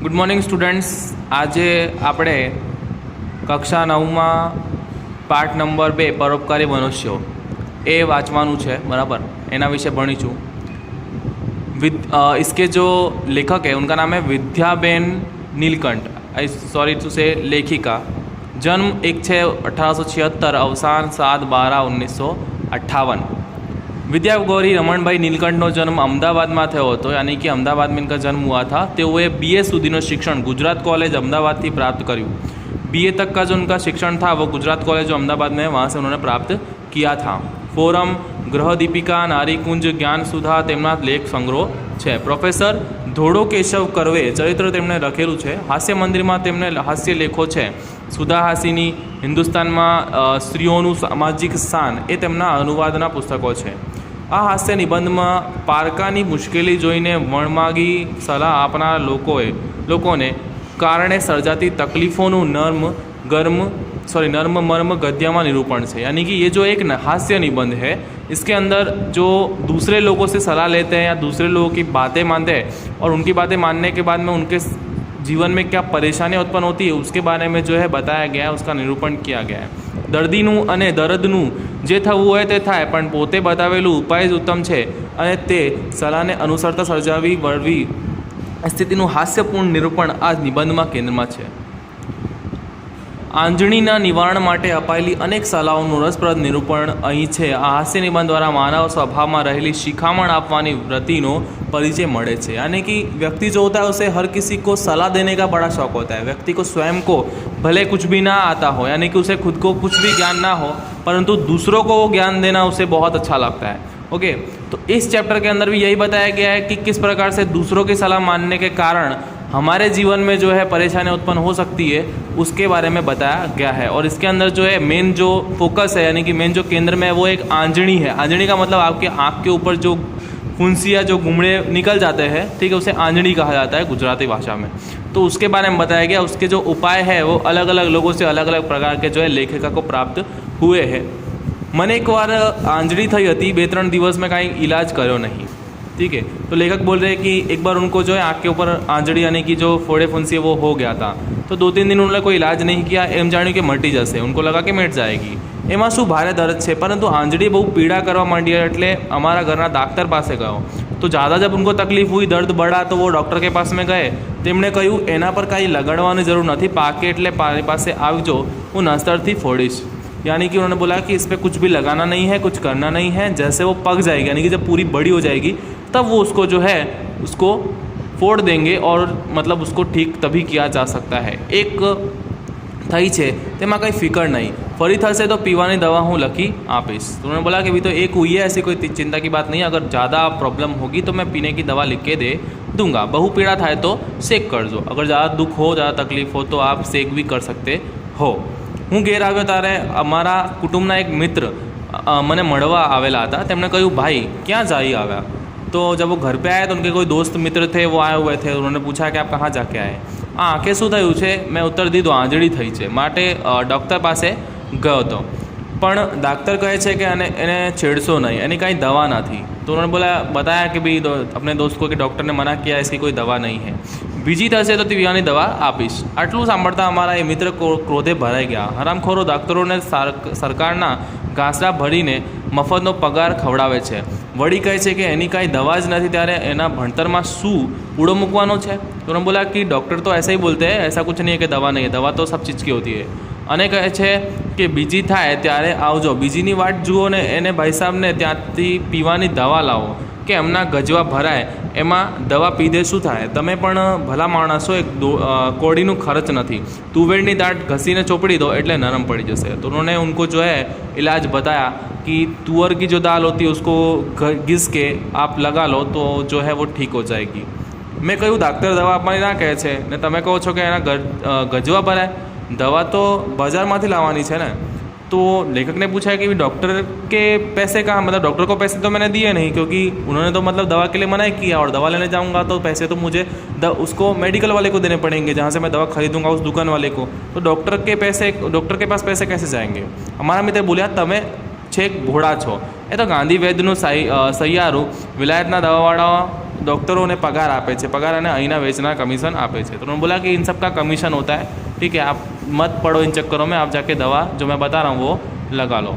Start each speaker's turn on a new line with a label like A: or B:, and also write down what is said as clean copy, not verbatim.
A: Good morning students. આજે આપણે કક્ષા 9માં પાઠ નંબર 2 પરોપકારી મનુષ્યો એ વાંચવાનું છે, બરાબર. એના વિશે ભણીશું. इसके जो लेखक है उनका नाम है विद्याबेन नीलकंठ, सॉरी टू से लेखिका. जन्म 1/6/1876, अवसान 7/12/1958. विद्या गौरी रमण भाई नीलकंठ जन्म अहमदाबाद में थयो हतो, यानी कि अहमदाबाद में इनका जन्म हुआ था. तेओए BA सुधीनो शिक्षण गुजरात कॉलेज अहमदाबाद थी प्राप्त कर्યું. BA तक का जो उनका शिक्षण था वो गुजरात कॉलेज जो अहमदाबाद में, वहाँ से उन्होंने प्राप्त किया था. फोरम, ग्रह दीपिका, नारीकुंज, ज्ञान सुधा तेमना लेख संग्रह है. प्रोफेसर धोड़ो केशव कर्वे चरित्र तेमने लखेलू है. हास्य मंदिर में तेमने हास्य लेखों है. सुधा हासीनी हिंदुस्तान में स्त्रीओनु सामाजिक स्थान ए तेमना अनुवादना पुस्तकों है. आ हास्य निबंध में पारकानी मुश्केली जोईने वणमागी सलाह आपनार लोकोने कारणे सर्जाती तकलीफों नर्म मर्म गद्य में निरूपण है. यानी कि ये जो एक हास्य निबंध है, इसके अंदर जो दूसरे लोगों से सलाह लेते हैं या दूसरे लोगों की बातें मानते हैं और उनकी बातें मानने के बाद में उनके जीवन में क्या परेशानियाँ उत्पन्न होती है उसके बारे में जो है बताया गया है, उसका निरूपण किया गया है. दर्दीनु अने दर्दनु जे थवुं होय ते थाय, पण पोते बतावेलुं उपाय ज उत्तम छे अने ते सलाहने अनुसरता सर्जावी वळवी स्थितिनुं हास्यपूर्ण निरूपण आ निबंधमां केंद्रमां छे. आंजणीना निवारण माटे अपाયેલી अनेक सलाहोनुं रसप्रद निरूपण अहीं छे. आ हास्य निबंध द्वारा मानव स्वभावमां रहेली शिखामण आपवानी वृत्तिनो परिचय मळे छे. यानी कि व्यक्ति जो होता है उसे हर किसी को सलाह देने का बड़ा शौक होता है. व्यक्ति को स्वयं को भले कुछ भी ना आता हो, यानी कि उसे खुद को कुछ भी ज्ञान ना हो, परंतु दूसरों को वो ज्ञान देना उसे बहुत अच्छा लगता है. ओके, तो इस चैप्टर के अंदर भी यही बताया गया है कि किस प्रकार से दूसरों की सलाह मानने के कारण हमारे जीवन में जो है परेशानियाँ उत्पन्न हो सकती है, उसके बारे में बताया गया है. और इसके अंदर जो है मेन जो फोकस है, यानी कि मेन जो केंद्र में है वो एक आंजणी है. आंजणी का मतलब आपके आँख के ऊपर जो फुंसिया जो गुमड़े निकल जाते हैं, ठीक है, उसे आंजणी कहा जाता है गुजराती भाषा में. तो उसके बारे में बताया गया. उसके जो उपाय है वो अलग अलग लोगों से अलग अलग प्रकार के जो है लेखिका को प्राप्त हुए हैं. मैंने एक बार आंजणी थी थी, 2-3 दिवस में कहीं इलाज करो नहीं, ठीक है. तो लेखक बोल रहे हैं कि एक बार उनको जो है आँख के ऊपर आंजड़ी यानी कि जो फोड़े फुंसी है वो हो गया था. तो 2-3 दिन उन्होंने कोई इलाज नहीं किया. एम जाण्યું कि मटी जशे, उनको लगा कि मिट जाएगी. एमां शुं भारे दर्द है, परंतु आंजड़ी बहु पीड़ा करवा मांडी एटले अमारा घरना डाक्टर पासे गयो. तो ज़्यादा जब उनको तकलीफ हुई, दर्द बढ़ा, तो वो डॉक्टर के पास में गए. तेमणे कह्युं एना पर कांई लगाड़वानी जरूर नहीं, पाके एटले मारी पासे आवजो, हूँ नस्तरथी फोड़ीश. यानी कि उन्होंने बोला कि इस पर कुछ भी लगाना नहीं है, कुछ करना नहीं है. जैसे वो पक जाएगी, यानी कि जब पूरी बड़ी हो जाएगी तब वो उसको जो है उसको फोड़ देंगे और मतलब उसको ठीक तभी किया जा सकता है. एक थई छे तेमां कंई फिकर नहीं, फरी थशे तो पीवानी दवा हूँ लखी आपीश. तो उन्होंने बोला कि भी तो एक हुई है, ऐसी कोई चिंता की बात नहीं. अगर ज़्यादा प्रॉब्लम होगी तो मैं पीने की दवा लिख के दे दूँगा. बहु पीड़ा थाय तो सेक कर दो. अगर ज़्यादा दुख हो, ज़्यादा तकलीफ हो तो आप सेक भी कर सकते हो. हूँ घेर आव्यो तारे अमारा कुटुंबना एक मित्र मने मळवा आवेला हता. तेमणे कह्युं भाई क्यां जाई आव्या. तो जब वो घर पे आए तो उनके कोई दोस्त मित्र थे, वो आए हुए थे. उन्होंने पूछा कि आप कहाँ जाके आए. आँखें शू थयुं छे. मैं उत्तर दीधो आंजड़ी थई छे, माटे डॉक्टर पासे गयो तो. पण डॉक्टर कहे छे कि एने छेड़शो नहीं, एनी कांई दवा नहीं. तो उन्होंने बताया कि भाई अपने दोस्त को कि डॉक्टर ने मना किया, इसकी कोई दवा नहीं है. बीजी थशे तो पीवानी दवा आपीश. आटलू सांभळता अमारा ए मित्र क्रोधे भराई गया. हरामखोरो डॉक्टरों ने सरकारना घासड़ा भरीने मफतनो पगार खवड़ावे छे. वड़ी कहे छे कि एनी कांई दवा ज नहीं, त्यारे एना भणतरमां शुं पूड़ो मूकवानो छे. तो उन्होंने बोला कि डॉक्टर तो ऐसे ही बोलते हैं, ऐसा कुछ नहीं है कि दवा नहीं है, दवा तो सब चीज़ की होती है. अने कहे छे कि बीजी थाय त्यारे आवजो, बीजीनी वाट जुओ ने एने भाई साहब ने त्यांथी पीवानी दवा लावो कि एमना गजवा भराय. एमां दवा पीधे शुं थाय. तमे पण भला माणसो, एक कोड़ीनुं खर्च नहीं. तुवेरनी दाळ घसीने चोपड़ी दो एटले नरम पड़ी जशे. तो उन्होंने उनको जो है इलाज बताया कि तुअर की जो दाल होती है उसको घिस के आप लगा लो तो जो है वो ठीक हो जाएगी. मैं कहूँ डॉक्टर दवा आपवानी ना कहे छे ने तमे कहो छो कि एना गजवा भराय. दवा तो बाजार में लावानी है ना. तो लेखक ने पूछा कि डॉक्टर के पैसे कहाँ, मतलब डॉक्टर को पैसे तो मैंने दिए नहीं, क्योंकि उन्होंने तो मतलब दवा के लिए मना किया, और दवा लेने जाऊँगा तो पैसे तो मुझे उसको मेडिकल वाले को देने पड़ेंगे, जहाँ से मैं दवा खरीदूँगा उस दुकान वाले को. तो डॉक्टर के पास पैसे कैसे जाएंगे. हमारा मित्र बोलिया तमे छेक भोड़ा छो. ए तो गांधी वैद्यનું સહિયારું વિલાયતના દવાવાળા डॉक्टरों ने पगार आपे छे, पगार અને અહીંના વેચના कमीशन आपे छे। तो उन्होंने बोला कि इन सब का कमीशन होता है, ठीक है, आप मत पड़ो इन चक्करों में, आप जाके दवा जो मैं बता रहा हूँ वो लगा लो।